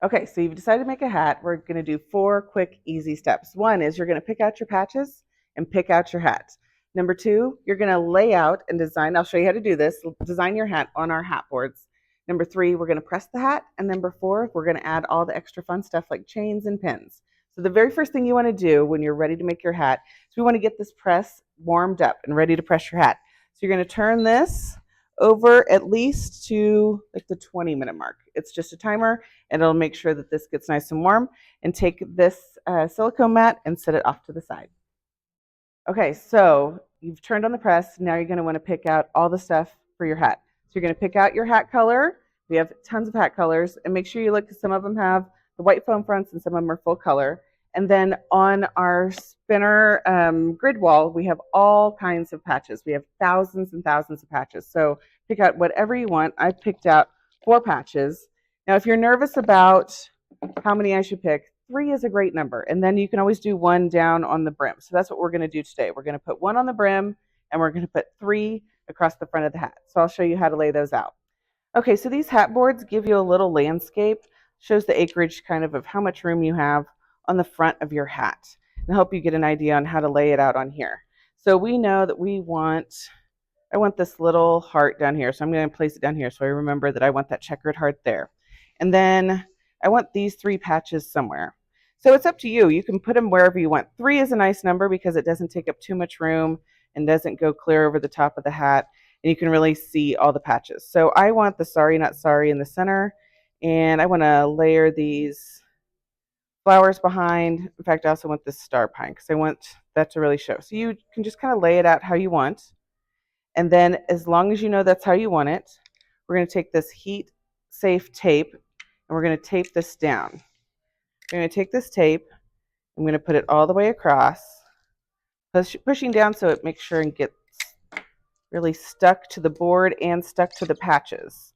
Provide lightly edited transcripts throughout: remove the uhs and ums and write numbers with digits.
Okay, so you've decided to make a hat. We're going to do 4 quick, easy steps. One is you're going to pick out your patches and pick out your hat. Number 2, you're going to lay out and design. I'll show you how to do this. Design your hat on our hat boards. Number 3, we're going to press the hat. And number 4, we're going to add all the extra fun stuff like chains and pins. So the very first thing you want to do when you're ready to make your hat is we want to get this press warmed up and ready to press your hat. So you're going to turn this over at least to like the 20-minute mark. It's just a timer, and it'll make sure that this gets nice and warm. And take this silicone mat and set it off to the side. Okay, so you've turned on the press. Now you're going to want to pick out all the stuff for your hat. So you're going to pick out your hat color. We have tons of hat colors, and make sure you look, because some of them have the white foam fronts and some of them are full color. And then on our spinner grid wall, we have all kinds of patches. We have thousands and thousands of patches. So pick out whatever you want. I picked out 4 patches. Now, if you're nervous about how many I should pick, 3 is a great number. And then you can always do 1 down on the brim. So that's what we're going to do today. We're going to put 1 on the brim, and we're going to put 3 across the front of the hat. So I'll show you how to lay those out. Okay, so these hat boards give you a little landscape, shows the acreage kind of how much room you have on the front of your hat, and help you get an idea on how to lay it out on here. So we know that I want this little heart down here, so I'm going to place it down here so I remember that I want that checkered heart there. And then I want these 3 patches somewhere. So it's up to you. You can put them wherever you want. 3 is a nice number because it doesn't take up too much room and doesn't go clear over the top of the hat, and you can really see all the patches. So I want the Sorry Not Sorry in the center, and I want to layer these flowers behind. In fact, I also want this star pine because I want that to really show. So you can just kind of lay it out how you want. And then as long as you know that's how you want it, we're going to take this heat safe tape and we're going to tape this down. We're going to take this tape, I'm going to put it all the way across, pushing down so it makes sure and gets really stuck to the board and stuck to the patches.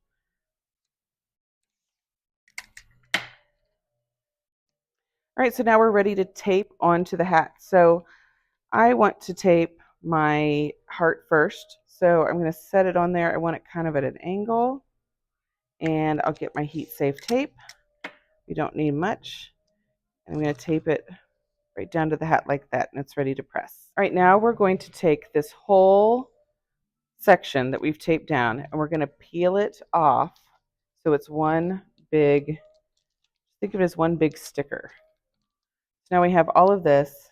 All right, so now we're ready to tape onto the hat. So I want to tape my heart first. So I'm going to set it on there. I want it kind of at an angle. And I'll get my heat safe tape. You don't need much. And I'm going to tape it right down to the hat like that, and it's ready to press. All right, now we're going to take this whole section that we've taped down, and we're going to peel it off so it's one big, think of it as one big sticker. So now we have all of this,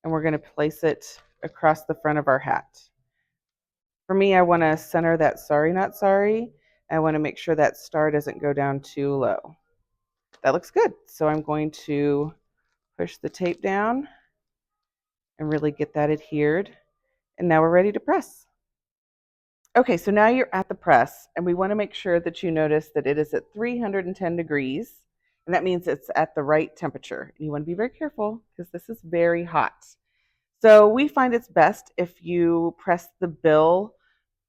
and we're going to place it across the front of our hat. For me, I want to center that Sorry Not Sorry. I want to make sure that star doesn't go down too low. That looks good. So I'm going to push the tape down and really get that adhered. And now we're ready to press. Okay, so now you're at the press, and we want to make sure that you notice that it is at 310 degrees, and that means it's at the right temperature. And you want to be very careful because this is very hot. So we find it's best if you press the bill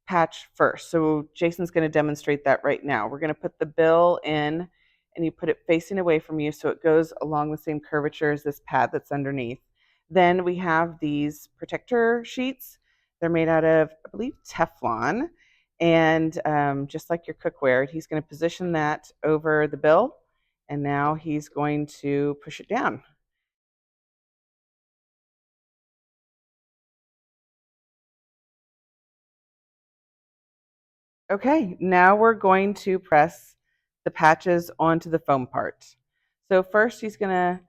patch first. So Jason's going to demonstrate that right now. We're going to put the bill in, and you put it facing away from you so it goes along the same curvature as this pad that's underneath. Then we have these protector sheets. They're made out of, I believe, Teflon, and just like your cookware, he's going to position that over the bill, and now he's going to push it down. Okay, now we're going to press the patches onto the foam part. So first he's going to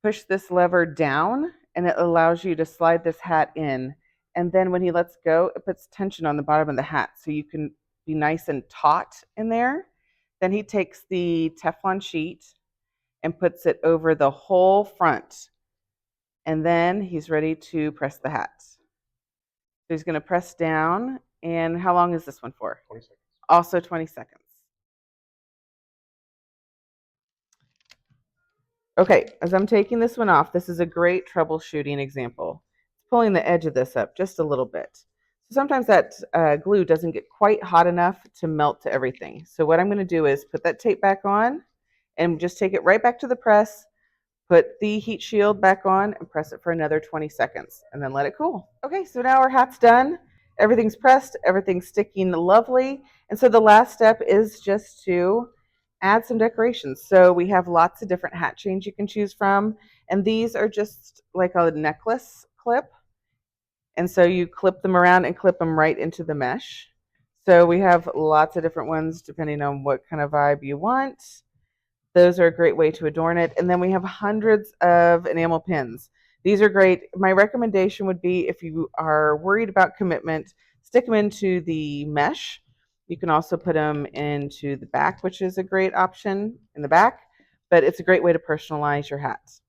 push this lever down, and it allows you to slide this hat in. And then when he lets go, it puts tension on the bottom of the hat so you can be nice and taut in there. Then he takes the Teflon sheet and puts it over the whole front. And then he's ready to press the hat. So he's going to press down. And how long is this one for? 20 seconds. Also 20 seconds. Okay, as I'm taking this one off, this is a great troubleshooting example. Pulling the edge of this up just a little bit. So sometimes that glue doesn't get quite hot enough to melt to everything. So what I'm going to do is put that tape back on and just take it right back to the press, put the heat shield back on, and press it for another 20 seconds, and then let it cool. Okay, so now our hat's done. Everything's pressed, everything's sticking lovely. And so the last step is just to add some decorations. So we have lots of different hat chains you can choose from, and these are just like a necklace clip. And so you clip them around and clip them right into the mesh. So we have lots of different ones depending on what kind of vibe you want. Those are a great way to adorn it. And then we have hundreds of enamel pins. These are great. My recommendation would be, if you are worried about commitment, stick them into the mesh. You can also put them into the back, which is a great option in the back, but it's a great way to personalize your hats.